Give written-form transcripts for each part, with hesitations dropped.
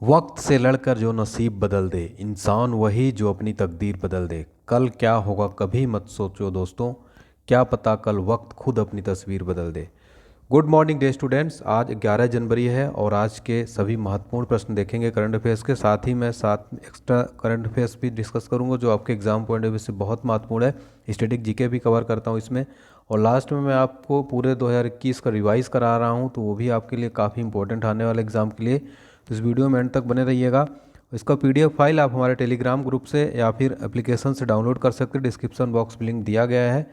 वक्त से लड़कर जो नसीब बदल दे, इंसान वही जो अपनी तकदीर बदल दे। कल क्या होगा कभी मत सोचो दोस्तों, क्या पता कल वक्त खुद अपनी तस्वीर बदल दे। Good morning dear students. आज 11 जनवरी है और आज के सभी महत्वपूर्ण प्रश्न देखेंगे करंट अफेयर्स के। साथ ही मैं साथ एक्स्ट्रा करंट अफेयर्स भी डिस्कस करूंगा जो आपके एग्जाम पॉइंट ऑफ व्यू से बहुत महत्वपूर्ण है। स्टैटिक जीके भी कवर करता हूं इसमें, और लास्ट में मैं आपको पूरे 2021 का रिवाइज करा रहा हूं, तो वो भी आपके लिए काफ़ी इंपॉर्टेंट आने वाले एग्जाम के लिए। तो इस वीडियो में एंड तक बने रहिएगा। इसका पीडीएफ फाइल आप हमारे टेलीग्राम ग्रुप से या फिर एप्लीकेशन से डाउनलोड कर सकते हैं। डिस्क्रिप्शन बॉक्स में लिंक दिया गया है।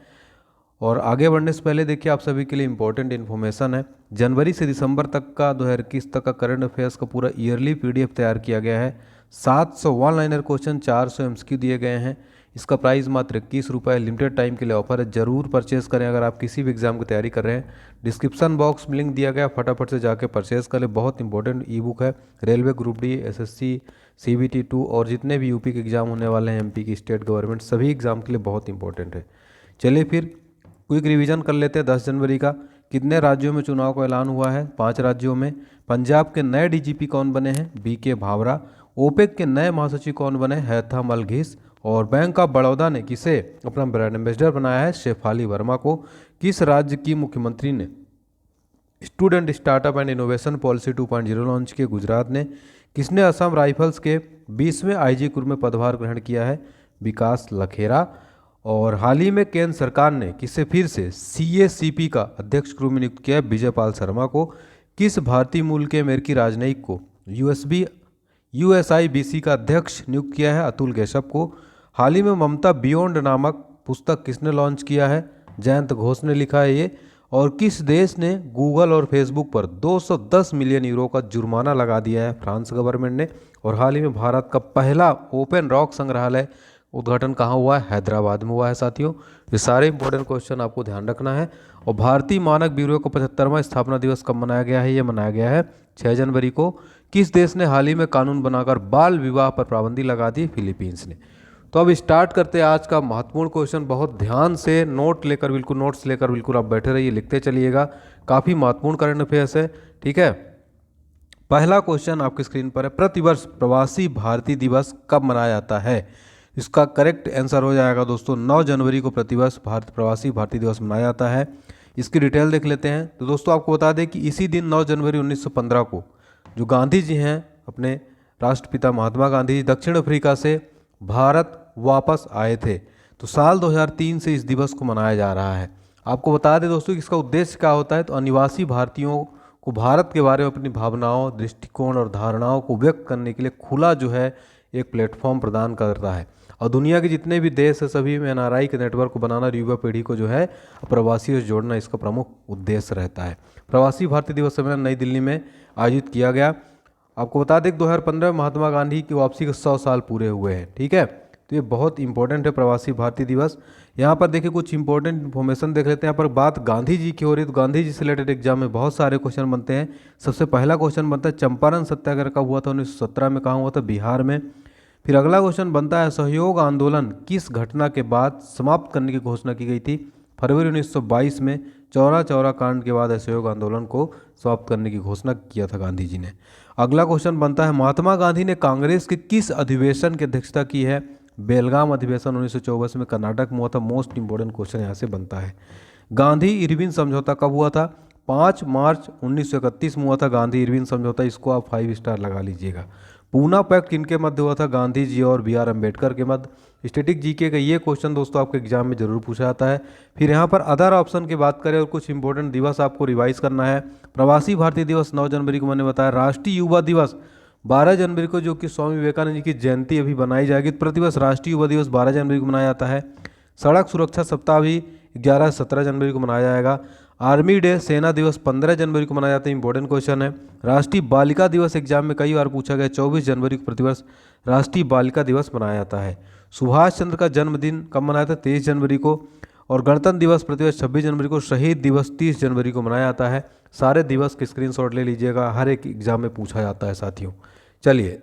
और आगे बढ़ने से पहले देखिए, आप सभी के लिए इंपॉर्टेंट इन्फॉर्मेशन है। जनवरी से दिसंबर तक का 2021 तक का करंट अफेयर्स का पूरा ईयरली पीडीएफ तैयार किया गया है। 700 वन लाइनर क्वेश्चन, 400 एमसीक्यू दिए गए हैं। इसका प्राइस मात्र 21 रुपये। लिमिटेड टाइम के लिए ऑफर है, जरूर परचेज करें अगर आप किसी भी एग्जाम की तैयारी कर रहे हैं। डिस्क्रिप्शन बॉक्स में लिंक दिया गया, फटाफट से जाके परचेज कर ले। बहुत इंपॉर्टेंट ई बुक है। Railway group D, SSC, CBT 2 और जितने भी यूपी के एग्जाम होने वाले हैं, एमपी की, स्टेट गवर्नमेंट, सभी एग्जाम के लिए बहुत इंपॉर्टेंट है। चलिए फिर क्विक रिवीजन कर लेते हैं। 10 जनवरी का कितने राज्यों में चुनाव का ऐलान हुआ है? 5 राज्यों में। पंजाब के नए डीजीपी कौन बने हैं? बीके भावरा। ओपेक के नए महासचिव कौन बने? हैथम अलघिस। और बैंक ऑफ बड़ौदा ने किसे अपना ब्रांड एम्बेसडर बनाया है? शेफाली वर्मा को। किस राज्य की मुख्यमंत्री ने student startup and innovation policy 2.0 launch किए? गुजरात ने। किसने असम राइफल्स के 20वें आईजी कुर में पदभार ग्रहण किया है? विकास लखेरा। और हाल ही में केंद्र सरकार ने किसे फिर से सीएसीपी का अध्यक्ष के रूप में नियुक्त किया है? विजय पाल शर्मा को। किस भारतीय मूल के अमेरिकी राजनयिक को यूएसआईबीसी का अध्यक्ष नियुक्त किया है? अतुल गेशप को। हाल ही में ममता बियॉन्ड नामक पुस्तक किसने लॉन्च किया है? जयंत घोष ने लिखा है ये। और किस देश ने गूगल और फेसबुक पर 210 मिलियन यूरो का जुर्माना लगा दिया है? फ्रांस गवर्नमेंट ने। और हाल ही में भारत का पहला ओपन रॉक संग्रहालय उद्घाटन कहाँ हुआ है? हैदराबाद में हुआ है साथियों। ये सारे इंपॉर्टेंट क्वेश्चन आपको ध्यान रखना है। और भारतीय मानक ब्यूरो का 75वां स्थापना दिवस कब मनाया गया है? ये मनाया गया है 6 जनवरी को। किस देश ने हाल ही में कानून बनाकर बाल विवाह पर पाबंदी लगा दी? फिलीपींस ने। तो अब स्टार्ट करते हैं आज का महत्वपूर्ण क्वेश्चन। बहुत ध्यान से नोट्स लेकर बिल्कुल आप बैठे रहिए, लिखते चलिएगा। काफ़ी महत्वपूर्ण करंट अफेयर्स है, ठीक है। पहला क्वेश्चन आपकी स्क्रीन पर है। प्रतिवर्ष प्रवासी भारतीय दिवस कब मनाया जाता है? इसका करेक्ट आंसर हो जाएगा दोस्तों 9 जनवरी को प्रतिवर्ष प्रवासी भारतीय दिवस मनाया जाता है। इसकी डिटेल देख लेते हैं। तो दोस्तों आपको बता दें कि इसी दिन 9 जनवरी 1915 को जो गांधी जी हैं, अपने राष्ट्रपिता महात्मा गांधी जी, दक्षिण अफ्रीका से भारत वापस आए थे। तो साल 2003 से इस दिवस को मनाया जा रहा है। आपको बता दें दोस्तों कि इसका उद्देश्य क्या होता है। तो अनिवासी भारतीयों को भारत के बारे में अपनी भावनाओं, दृष्टिकोण और धारणाओं को व्यक्त करने के लिए खुला जो है एक प्लेटफॉर्म प्रदान करता है। और दुनिया के जितने भी देश है सभी में एनआरआई के नेटवर्क को बनाना, युवा पीढ़ी को जो है प्रवासियों से जोड़ना इसका प्रमुख उद्देश्य रहता है। प्रवासी भारतीय दिवस सम्मेलन नई दिल्ली में आयोजित किया गया। आपको बता दें कि 2015 में महात्मा गांधी की वापसी के 100 साल पूरे हुए हैं, ठीक है। तो ये बहुत इंपॉर्टेंट है प्रवासी भारतीय दिवस। यहाँ पर देखिए कुछ इंपॉर्टेंट इन्फॉर्मेशन देख लेते हैं। यहाँ पर बात गांधी जी की हो रही है, तो गांधी जी से रिलेटेड एग्जाम में बहुत सारे क्वेश्चन बनते हैं। सबसे पहला क्वेश्चन बनता है चंपारण सत्याग्रह कब हुआ था? 1917 में। कहाँ हुआ था? बिहार में। फिर अगला क्वेश्चन बनता है असहयोग आंदोलन किस घटना के बाद समाप्त करने की घोषणा की गई थी? फरवरी 1922 में चौरा चौरा कांड के बाद असहयोग आंदोलन को समाप्त करने की घोषणा किया था गांधी जी ने। अगला क्वेश्चन बनता है महात्मा गांधी ने कांग्रेस के किस अधिवेशन की अध्यक्षता की है? बेलगाम अधिवेशन 1924 में कर्नाटक में हुआ था। मोस्ट इंपोर्टेंट क्वेश्चन यहाँ से बनता है। गांधी इरविन समझौता कब हुआ था? 5 मार्च 1931 में हुआ था गांधी इरविन समझौता। इसको आप 5 स्टार लगा लीजिएगा। पूना पैक्ट किनके मध्य हुआ था? गांधी जी और बी आर अम्बेडकर के मध्य। स्टैटिक जीके का ये क्वेश्चन दोस्तों आपके एग्जाम में जरूर पूछा जाता है। फिर यहाँ पर अदर ऑप्शन की बात करें और कुछ इंपॉर्टेंट दिवस आपको रिवाइज करना है। प्रवासी भारतीय दिवस 9 जनवरी को मैंने बताया। राष्ट्रीय युवा दिवस 12 जनवरी को, जो कि स्वामी विवेकानंद जी की जयंती अभी बनाई जाएगी। प्रतिवर्ष राष्ट्रीय युवा दिवस 12 जनवरी को मनाया जाता है। सड़क सुरक्षा सप्ताह भी 11 से 17 जनवरी को मनाया जाएगा। आर्मी डे, सेना दिवस 15 जनवरी को मनाया जाता है। इंपॉर्टेंट क्वेश्चन है। राष्ट्रीय बालिका दिवस एग्जाम में कई बार पूछा गया। 24 जनवरी को प्रतिवर्ष राष्ट्रीय बालिका दिवस मनाया जाता है। सुभाष चंद्र का जन्मदिन कब मनाया था? 23 जनवरी को। और गणतंत्र दिवस प्रतिवर्ष 26 जनवरी को। शहीद दिवस 30 जनवरी को मनाया जाता है। सारे दिवस के स्क्रीनशॉट ले लीजिएगा, हर एक एग्जाम में पूछा जाता है साथियों। चलिए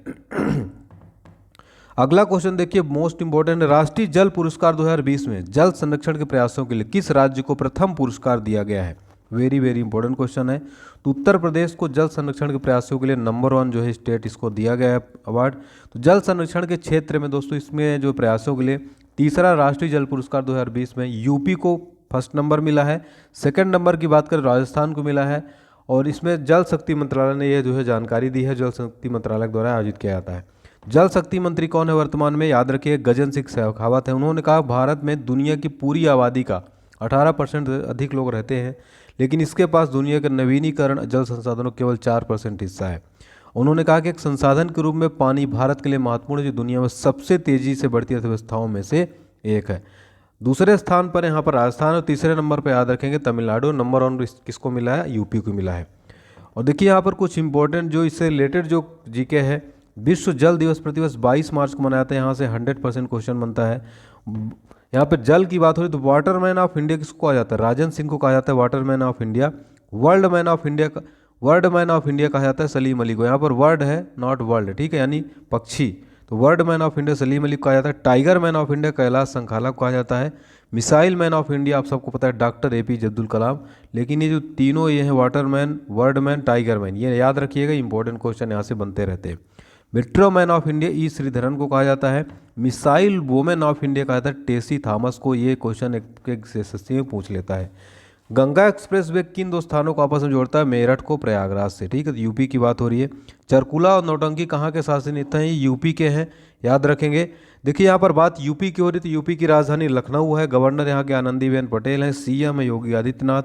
अगला क्वेश्चन देखिए, मोस्ट इंपोर्टेंट। राष्ट्रीय जल पुरस्कार 2020 में जल संरक्षण के प्रयासों के लिए किस राज्य को प्रथम पुरस्कार दिया गया है? वेरी वेरी इंपॉर्टेंट क्वेश्चन है। तो उत्तर प्रदेश को जल संरक्षण के प्रयासों के लिए नंबर 1 जो है स्टेट इसको दिया गया है अवार्ड। तो जल संरक्षण के क्षेत्र में दोस्तों इसमें जो प्रयासों के लिए तीसरा राष्ट्रीय जल पुरस्कार 2020 में यूपी को फर्स्ट नंबर मिला है। सेकंड नंबर की बात करें राजस्थान को मिला है। और इसमें जल शक्ति मंत्रालय ने यह जो है जानकारी दी है, जल शक्ति मंत्रालय द्वारा आयोजित किया जाता है। जल शक्ति मंत्री कौन है वर्तमान में, याद रखिए गजेंद्र सिंह शेखावत है। उन्होंने कहा भारत में दुनिया की पूरी आबादी का 18% अधिक लोग रहते हैं, लेकिन इसके पास दुनिया के नवीनीकरण जल संसाधनों केवल 4% हिस्सा है। उन्होंने कहा कि एक संसाधन के रूप में पानी भारत के लिए महत्वपूर्ण है, जो दुनिया में सबसे तेजी से बढ़ती अर्थव्यवस्थाओं में से एक है। दूसरे स्थान पर यहाँ पर राजस्थान और तीसरे नंबर पर याद रखेंगे तमिलनाडु। नंबर 1 किसको मिला है, यूपी को मिला है। और देखिए यहाँ पर कुछ इंपॉर्टेंट जो इससे रिलेटेड जो जीके है, विश्व जल दिवस प्रतिवर्ष 22 मार्च को मनाते हैं। यहाँ से 100% क्वेश्चन बनता है। यहाँ पर जल की बात हो रही तो वाटरमैन ऑफ इंडिया किसको कहा जाता है, राजन सिंह को कहा जाता है Waterman of India. World man of India कहा जाता है सलीम अली को। यहाँ पर वर्ड है नॉट वर्ल्ड, ठीक है, यानी पक्षी। तो bird man of India Salim Ali को कहा जाता है। Tiger man of India Kailash Sankhala को कहा जाता है। मिसाइल मैन ऑफ इंडिया आप सबको पता है डॉक्टर APJ अब्दुल कलाम। लेकिन ये जो तीनों ये हैं Waterman, world man, tiger man, ये याद रखिएगा, इंपॉर्टेंट क्वेश्चन यहाँ से बनते रहते हैं। Metro man of India E Sreedharan को कहा जाता है। मिसाइल वोमेन ऑफ इंडिया कहा जाता है टेसी थॉमस को। ये क्वेश्चन एक एसएससी में पूछ लेता है। गंगा एक्सप्रेस वे किन 2 स्थानों को आपस में जोड़ता है, मेरठ को प्रयागराज से, ठीक है, यूपी की बात हो रही है। चरकुला और नौटंकी कहाँ के शासनिक हैं, ये यूपी के हैं, याद रखेंगे। देखिए यहाँ पर बात यूपी की हो रही, तो यूपी की राजधानी लखनऊ है। गवर्नर यहाँ के आनंदीबेन पटेल हैं। CM है योगी आदित्यनाथ।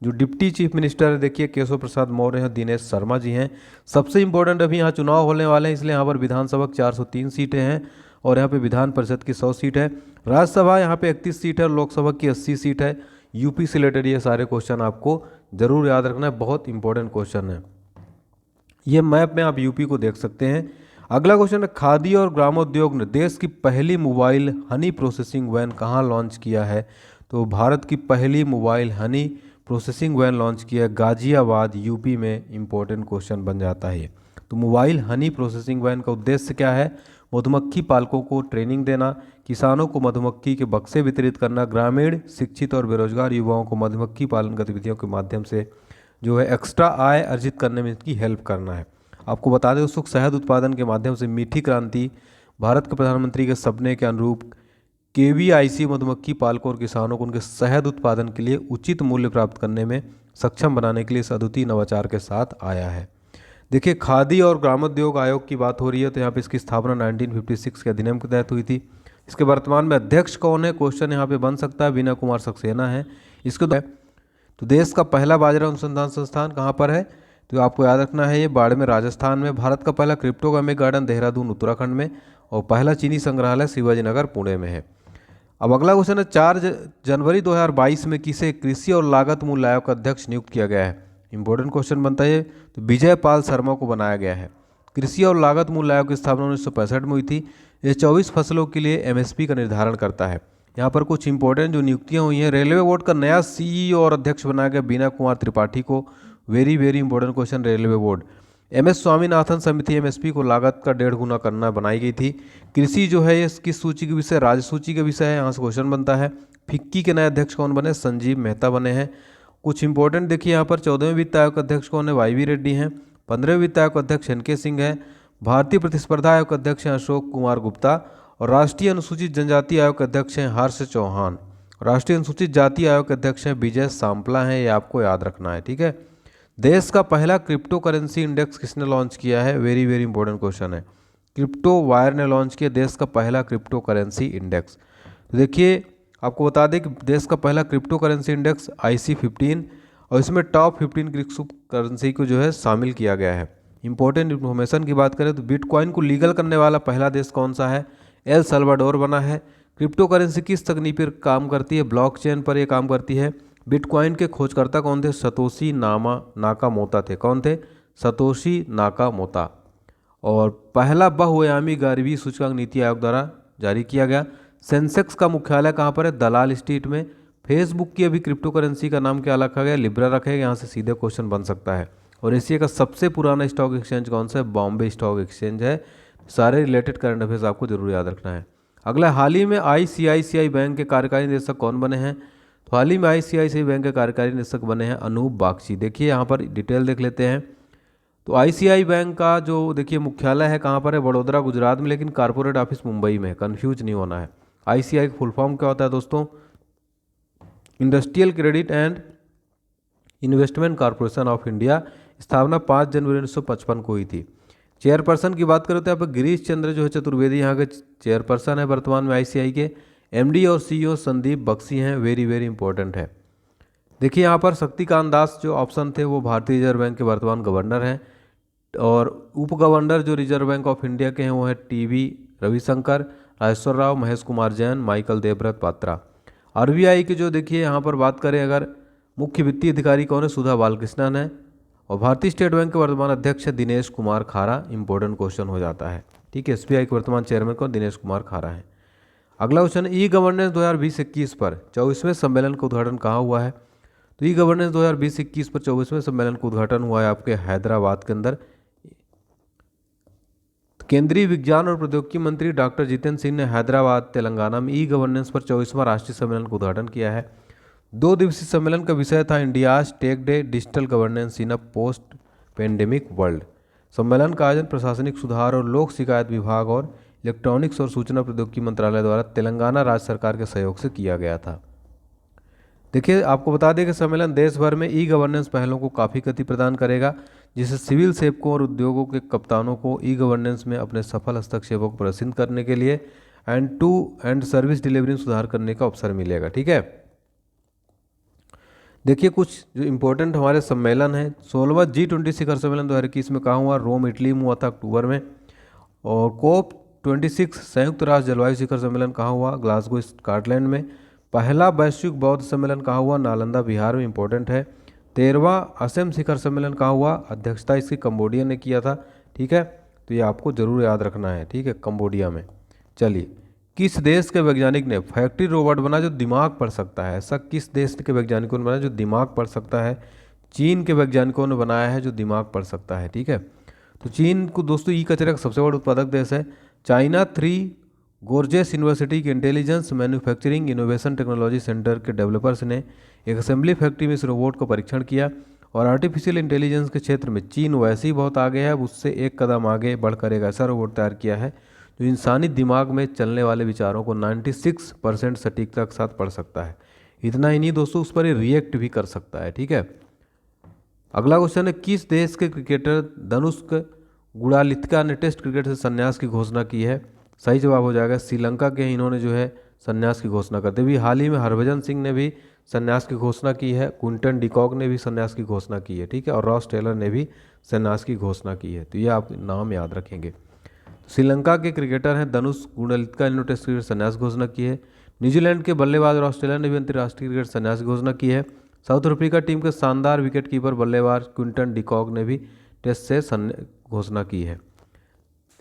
जो डिप्टी चीफ मिनिस्टर है देखिए केशव प्रसाद मौर्य हैं, दिनेश शर्मा जी हैं। सबसे इंपॉर्टेंट अभी यहाँ चुनाव होने वाले हैं, इसलिए यहाँ पर विधानसभा 403 सीटें हैं और यहाँ पे विधान परिषद की 100 सीट है। राज्यसभा यहाँ पे 31 सीट है और लोकसभा की 80 सीट है। यूपी से रिलेटेड ये सारे क्वेश्चन आपको जरूर याद रखना है, बहुत इंपॉर्टेंट क्वेश्चन है। ये मैप में आप यूपी को देख सकते हैं। अगला क्वेश्चन है खादी और ग्रामोद्योग ने देश की पहली मोबाइल हनी प्रोसेसिंग वैन कहाँ लॉन्च किया है। तो भारत की पहली mobile honey processing van launch किया है गाजियाबाद यूपी में। इंपॉर्टेंट क्वेश्चन बन जाता है ये। तो मोबाइल हनी प्रोसेसिंग वैन का उद्देश्य क्या है, मधुमक्खी पालकों को ट्रेनिंग देना, किसानों को मधुमक्खी के बक्से वितरित करना, ग्रामीण शिक्षित और बेरोजगार युवाओं को मधुमक्खी पालन गतिविधियों के माध्यम से जो है एक्स्ट्रा आय अर्जित करने में इसकी हेल्प करना है। आपको बता दें दोस्तों शहद उत्पादन के माध्यम से मीठी क्रांति भारत के प्रधानमंत्री के सपने के अनुरूप KVIC मधुमक्खी पालकों और किसानों को उनके शहद उत्पादन के लिए उचित मूल्य प्राप्त करने में सक्षम बनाने के लिए इस अद्वितीय नवाचार के साथ आया है। देखिए खादी और ग्रामोद्योग आयोग की बात हो रही है, तो यहाँ पे इसकी स्थापना 1956 के अधिनियम के तहत हुई थी। इसके वर्तमान में अध्यक्ष कौन है, क्वेश्चन यहाँ पे बन सकता है, विनय कुमार सक्सेना है। इसके तो देश का पहला बाजरा अनुसंधान संस्थान कहाँ पर है, तो आपको याद रखना है ये बाड़मेर राजस्थान में। भारत का पहला क्रिप्टोगामिक गार्डन देहरादून उत्तराखंड में और पहला चीनी संग्रहालय शिवाजी नगर पुणे में है। अब अगला क्वेश्चन है 4 जनवरी 2022 में किसे कृषि और लागत मूल्य आयोग का अध्यक्ष नियुक्त किया गया है। इंपॉर्टेंट क्वेश्चन बनता है। तो विजय पाल शर्मा को बनाया गया है। कृषि और लागत मूल्य आयोग की स्थापना 1965 में हुई थी। ये 24 फसलों के लिए MSP का निर्धारण करता है। यहाँ पर कुछ इंपॉर्टेंट जो नियुक्तियाँ हुई हैं, रेलवे बोर्ड का नया CEO और अध्यक्ष बनाया गया बीना कुमार त्रिपाठी को। Very very important question. Railway board MS Swaminathan समिति MSP को लागत का 1.5 गुना करना बनाई गई थी। कृषि जो है ये किस सूची के विषय, राज्य सूची के विषय है, यहाँ से क्वेश्चन बनता है। फिक्की के नए अध्यक्ष कौन बने, संजीव मेहता बने हैं। कुछ इंपॉर्टेंट देखिए यहाँ पर 14वें वित्त आयोग का अध्यक्ष कौन है, YV रेड्डी हैं। 15वें वित्त आयोग का अध्यक्ष NK सिंह है। भारतीय प्रतिस्पर्धा आयोग के अध्यक्ष हैं अशोक कुमार गुप्ता और राष्ट्रीय अनुसूचित जनजाति आयोग के अध्यक्ष हैं हर्ष चौहान। राष्ट्रीय अनुसूचित जाति आयोग के अध्यक्ष हैं विजय सांपला हैं, ये आपको याद रखना है, ठीक है। देश का पहला क्रिप्टो करेंसी इंडेक्स किसने लॉन्च किया है, वेरी वेरी इंपॉर्टेंट क्वेश्चन है। क्रिप्टो वायर ने लॉन्च किया देश का पहला क्रिप्टो करेंसी इंडेक्स। तो देखिए आपको बता दें कि देश का पहला क्रिप्टो करेंसी इंडेक्स IC15 और इसमें टॉप 15 क्रिप्टो करेंसी को जो है शामिल किया गया है। इंपॉर्टेंट इन्फॉर्मेशन की बात करें तो बिटकॉइन को लीगल करने वाला पहला देश कौन सा है, एल सल्वाडोर बना है। क्रिप्टो करेंसी किस तकनीक पर काम करती है, ब्लॉकचेन पर यह काम करती है। बिटकॉइन के खोजकर्ता कौन थे, सतोशी नाकामोता थे। कौन थे, सतोशी नाकामोता। और पहला बहुआयामी गरीबी सूचकांक नीति आयोग द्वारा जारी किया गया। सेंसेक्स का मुख्यालय कहाँ पर है, दलाल स्ट्रीट में। फेसबुक की अभी क्रिप्टो करेंसी का नाम क्या रखा गया, लिब्रा रखा गया। यहाँ से सीधे क्वेश्चन बन सकता है। और एशिया का सबसे पुराना स्टॉक एक्सचेंज कौन सा है, बॉम्बे स्टॉक एक्सचेंज है। सारे रिलेटेड करंट अफेयर्स आपको जरूर याद रखना है। अगला, हाल ही में ICICI बैंक के कार्यकारी निदेशक कौन बने हैं, तो हाल ही में आईसीआईसीआई बैंक के कार्यकारी निदेशक बने हैं अनूप बागची। देखिए यहाँ पर डिटेल देख लेते हैं। तो आईसीआई बैंक का जो देखिए मुख्यालय है कहाँ पर है, वडोदरा गुजरात में, लेकिन कॉर्पोरेट ऑफिस मुंबई में है, कन्फ्यूज नहीं होना है। आईसीआई का फुल फॉर्म क्या होता है दोस्तों? Industrial credit and investment corporation of India. स्थापना 5 जनवरी 1955 को हुई थी। चेयरपर्सन की बात करें तो यहाँ पर गिरीश चंद्र जो है चतुर्वेदी यहाँ के चेयरपर्सन है वर्तमान में आईसीआई के। एमडी और सीईओ संदीप बख्शी हैं, वेरी वेरी इंपॉर्टेंट है। देखिए यहाँ पर शक्तिकांत दास जो ऑप्शन थे वो भारतीय रिजर्व बैंक के वर्तमान गवर्नर हैं, और उप गवर्नर जो रिजर्व बैंक ऑफ इंडिया के हैं वो है TV Ravishankar, Rajeshwar Rao, Mahesh Kumar Jain, Michael Devvrat Patra. RBI की जो देखिए यहाँ पर बात करें अगर मुख्य वित्तीय अधिकारी कौन है, सुधा बालकृष्णन है, और भारतीय स्टेट बैंक के वर्तमान अध्यक्ष है दिनेश कुमार खारा। इंपॉर्टेंट क्वेश्चन हो जाता है, ठीक है। एसबीआई के वर्तमान चेयरमैन कौन? दिनेश कुमार खारा है। अगला क्वेश्चन, ई गवर्नेंस 2020-21 पर 24वें सम्मेलन का उद्घाटन कहाँ हुआ है? तो ई गवर्नेंस 2020-21 पर 24वें सम्मेलन का उद्घाटन हुआ है आपके हैदराबाद के अंदर। केंद्रीय विज्ञान और प्रौद्योगिकी मंत्री डॉक्टर जितेंद्र सिंह ने हैदराबाद तेलंगाना में ई गवर्नेंस पर 24वां राष्ट्रीय सम्मेलन का उद्घाटन किया है। 2 दिवसीय सम्मेलन का विषय था India's techade, digital governance in a post pandemic world. सम्मेलन का आयोजन प्रशासनिक सुधार और लोक शिकायत विभाग और इलेक्ट्रॉनिक्स और सूचना प्रौद्योगिकी मंत्रालय द्वारा तेलंगाना राज्य सरकार के सहयोग से किया गया था। देखिए आपको बता दें कि सम्मेलन देश भर में ई गवर्नेंस पहलों को काफ़ी गति प्रदान करेगा, जिससे सिविल सेवकों और उद्योगों के कप्तानों को ई गवर्नेंस में अपने सफल हस्तक्षेपों को प्रदर्शित करने के लिए end to end service delivery में सुधार करने का अवसर मिलेगा, ठीक है। देखिए कुछ जो इम्पोर्टेंट हमारे सम्मेलन हैं। 16वां G20 शिखर सम्मेलन 2021 में कहाँ हुआ? रोम इटली में हुआ था अक्टूबर में। और COP26 संयुक्त राष्ट्र जलवायु शिखर सम्मेलन कहाँ हुआ? ग्लासगो स्कॉटलैंड में। पहला वैश्विक बौद्ध सम्मेलन कहाँ हुआ? नालंदा बिहार में, इंपॉर्टेंट है। 13वां असम शिखर सम्मेलन कहाँ हुआ? अध्यक्षता इसकी कंबोडिया ने किया था, ठीक है। तो ये आपको जरूर याद रखना है, ठीक है, कंबोडिया में। चलिए, किस देश के वैज्ञानिक ने फैक्ट्री रोबोट बना जो दिमाग पढ़ सकता है? ऐसा किस देश के वैज्ञानिकों ने बनाया जो दिमाग पढ़ सकता है? चीन के वैज्ञानिकों ने बनाया है जो दिमाग पढ़ सकता है, ठीक है। तो चीन को दोस्तों ई कचरे का सबसे बड़ा उत्पादक देश है। चाइना 3 गोर्जेस यूनिवर्सिटी के intelligence manufacturing innovation technology centre के डेवलपर्स ने एक असेंबली फैक्ट्री में इस रोबोट का परीक्षण किया, और आर्टिफिशियल इंटेलिजेंस के क्षेत्र में चीन वैसे ही बहुत आगे है, अब उससे एक कदम आगे बढ़कर एक ऐसा रोबोट तैयार किया है जो इंसानी दिमाग में चलने वाले विचारों को 96% सटीकता के साथ पढ़ सकता है। इतना ही नहीं दोस्तों, उस पर ये रिएक्ट भी कर सकता है, ठीक है। अगला क्वेश्चन है, किस देश के क्रिकेटर धनुष्क गुणालित्का ने टेस्ट क्रिकेट से संन्यास की घोषणा की है? सही जवाब हो जाएगा श्रीलंका के। इन्होंने जो है संन्यास की घोषणा करते हुए हाल ही में हरभजन सिंह ने भी संन्यास की घोषणा की है, क्विंटन डिकॉक ने भी संन्यास की घोषणा की है, ठीक है, और रॉस टेलर ने भी संन्यास की घोषणा की है। तो ये आप नाम याद रखेंगे। श्रीलंका के क्रिकेटर हैं धनुष गुणालित्का, इन्होंने टेस्ट क्रिकेट संन्यास की घोषणा की है। न्यूजीलैंड के बल्लेबाज रॉस टेलर ने भी अंतर्राष्ट्रीय क्रिकेट संन्यास की घोषणा की है। साउथ अफ्रीका टीम के शानदार विकेट कीपर बल्लेबाज क्विंटन डिकॉक ने भी टेस्ट से घोषणा की है।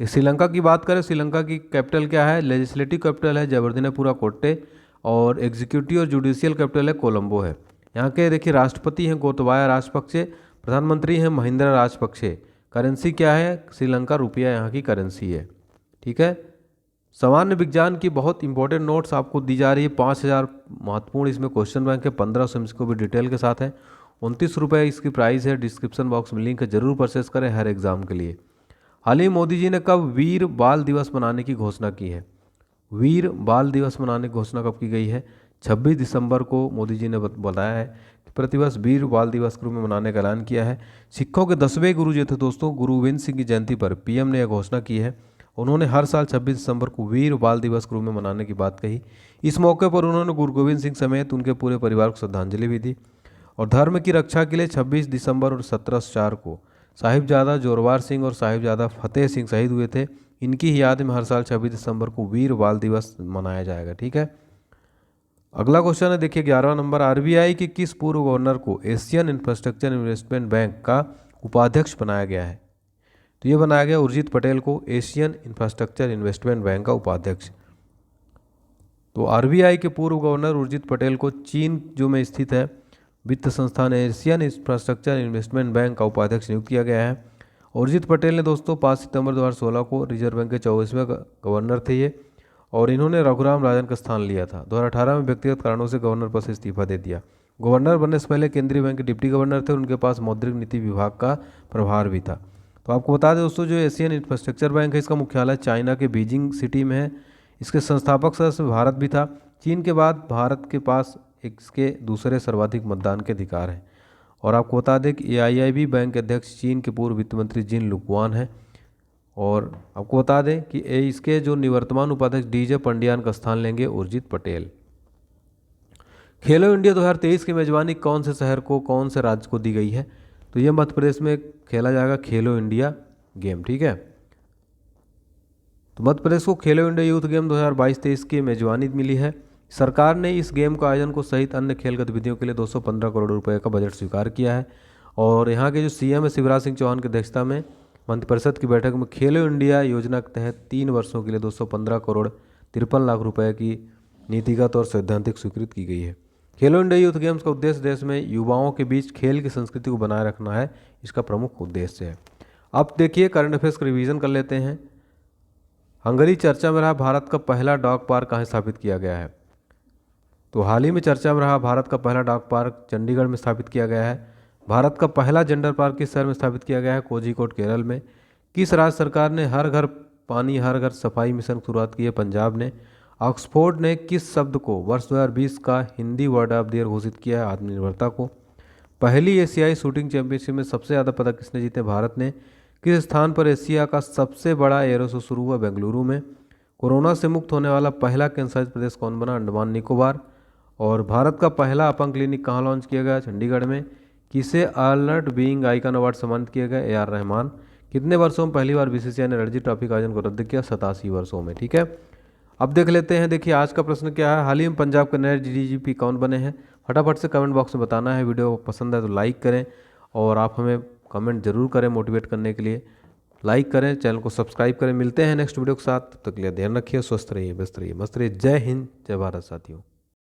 श्रीलंका की बात करें, श्रीलंका की कैपिटल क्या है? लेजिस्लेटिव कैपिटल है जयवर्धनेपुरा कोट्टे, और एग्जीक्यूटिव और जुडिशियल कैपिटल है कोलंबो है। यहाँ के देखिए राष्ट्रपति हैं गोतबाया राजपक्षे, प्रधानमंत्री हैं महिंद्रा राजपक्षे। करेंसी क्या है? श्रीलंका रुपया यहाँ की करेंसी है, ठीक है। सामान्य विज्ञान की बहुत इंपॉर्टेंट नोट्स आपको दी जा रही है, 5000 महत्वपूर्ण इसमें क्वेश्चन बैंक है, 1500 MCQ भी डिटेल के साथ है। 29 रुपये इसकी प्राइस है। डिस्क्रिप्शन बॉक्स में लिंक है, जरूर परचेस करें हर एग्जाम के लिए। हाल ही मोदी जी ने कब वीर बाल दिवस मनाने की घोषणा की है? वीर बाल दिवस मनाने की घोषणा कब की गई है? 26 दिसंबर को मोदी जी ने बताया है कि प्रतिवर्ष वीर बाल दिवस के रूप में मनाने का ऐलान किया है। सिखों के 10वें गुरु जो थे दोस्तों, गुरु गोविंद सिंह की जयंती पर पीएम ने यह घोषणा की है। उन्होंने हर साल 26 दिसंबर को वीर बाल दिवस के रूप में मनाने की बात कही। इस मौके पर उन्होंने गुरु गोविंद सिंह समेत उनके पूरे परिवार को श्रद्धांजलि भी दी। और धर्म की रक्षा के लिए 26 दिसंबर और 17/4 को साहिबजादा जोरवार सिंह और साहिबजादा फतेह सिंह शहीद हुए थे। इनकी ही याद में हर साल 26 दिसंबर को वीर बाल दिवस मनाया जाएगा, ठीक है। अगला क्वेश्चन है देखिए 11वां नंबर, आरबीआई के किस पूर्व गवर्नर को एशियन इंफ्रास्ट्रक्चर इन्वेस्टमेंट बैंक का उपाध्यक्ष बनाया गया है? तो ये बनाया गया उर्जित पटेल को एशियन इंफ्रास्ट्रक्चर इन्वेस्टमेंट बैंक का उपाध्यक्ष। तो आरबीआई के पूर्व गवर्नर उर्जित पटेल को चीन जो में स्थित है वित्त संस्थान एशियन इंफ्रास्ट्रक्चर इन्वेस्टमेंट बैंक का उपाध्यक्ष नियुक्त किया गया है। उर्जित पटेल ने दोस्तों 5 सितंबर 2016 को रिजर्व बैंक के 24वें गवर्नर थे ये, और इन्होंने रघुराम राजन का स्थान लिया था। 2018 में व्यक्तिगत कारणों से गवर्नर पद से इस्तीफा दे दिया। गवर्नर बनने से पहले केंद्रीय बैंक के डिप्टी गवर्नर थे, उनके पास मौद्रिक नीति विभाग का प्रभार भी था। तो आपको बता दें दोस्तों, जो एशियन इंफ्रास्ट्रक्चर बैंक है इसका मुख्यालय चाइना के बीजिंग सिटी में है। इसके संस्थापक सदस्य भारत भी था। चीन के बाद भारत के पास इसके दूसरे सर्वाधिक मतदान के अधिकार हैं। और आपको बता दें कि AIIB बैंक के अध्यक्ष चीन के पूर्व वित्त मंत्री जिन लुक्वान हैं। और आपको बता दें कि इसके जो निवर्तमान उपाध्यक्ष DJ पंडियान का स्थान लेंगे उर्जित पटेल। खेलो इंडिया 2023 की मेजबानी कौन से शहर को, कौन से राज्य को दी गई है? तो ये मध्य प्रदेश में खेला जाएगा खेलो इंडिया गेम। ठीक है, तो मध्य प्रदेश को खेलो इंडिया यूथ गेम 2022-23 की मेजबानी मिली है। सरकार ने इस गेम का आयोजन को सहित अन्य खेल गतिविधियों के लिए 215 करोड़ रुपए का बजट स्वीकार किया है। और यहाँ के जो CM है शिवराज सिंह चौहान की अध्यक्षता में मंत्रिपरिषद की बैठक में खेलो इंडिया योजना के तहत 3 वर्षों के लिए 215 करोड़ 53 लाख रुपए की नीतिगत और सैद्धांतिक स्वीकृत की गई है। खेलो इंडिया यूथ गेम्स का उद्देश्य देश में युवाओं के बीच खेल की संस्कृति को बनाए रखना है, इसका प्रमुख उद्देश्य है। अब देखिए करंट अफेयर्स का रिवीजन कर लेते हैं। हंगरी चर्चा में रहा भारत का पहला डॉग पार्क कहाँ स्थापित किया गया है? तो हाल ही में चर्चा में रहा भारत का पहला डॉग पार्क चंडीगढ़ में स्थापित किया गया है। भारत का पहला जेंडर पार्क किस शहर में स्थापित किया गया है? कोझिकोड केरल में। किस राज्य सरकार ने हर घर पानी हर घर सफाई मिशन की शुरुआत की है? पंजाब ने। ऑक्सफोर्ड ने किस शब्द को वर्ष 2020 का Hindi word of the year घोषित किया है? आत्मनिर्भरता को। पहली एशियाई शूटिंग चैंपियनशिप में सबसे ज़्यादा पदक किसने जीते? भारत ने। किस स्थान पर एशिया का सबसे बड़ा एरो शो शुरू हुआ? बेंगलुरु में। कोरोना से मुक्त होने वाला पहला केंद्रशासित प्रदेश कौन बना? अंडमान निकोबार। और भारत का पहला अपंग क्लिनिक कहाँ लॉन्च किया गया? चंडीगढ़ में। किसे अलर्ट बीइंग आइकन अवार्ड सम्मानित किया गया? AR रहमान। कितने वर्षों में पहली बार BCCI ने रणजी ट्रॉफी का आयोजन को रद्द किया? 87 वर्षों में। ठीक है, अब देख लेते हैं। देखिए आज का प्रश्न क्या है? हाल ही में पंजाब के नए DGP कौन बने हैं? फटाफट से कमेंट बॉक्स में बताना है। वीडियो पसंद है तो लाइक करें और आप हमें कमेंट जरूर करें मोटिवेट करने के लिए। लाइक करें, चैनल को सब्सक्राइब करें। मिलते हैं नेक्स्ट वीडियो के साथ, तब तक के लिए ध्यान रखिए, स्वस्थ रहिए, व्यस्त रहिए, मस्त रहिए। जय हिंद, जय भारत साथियों।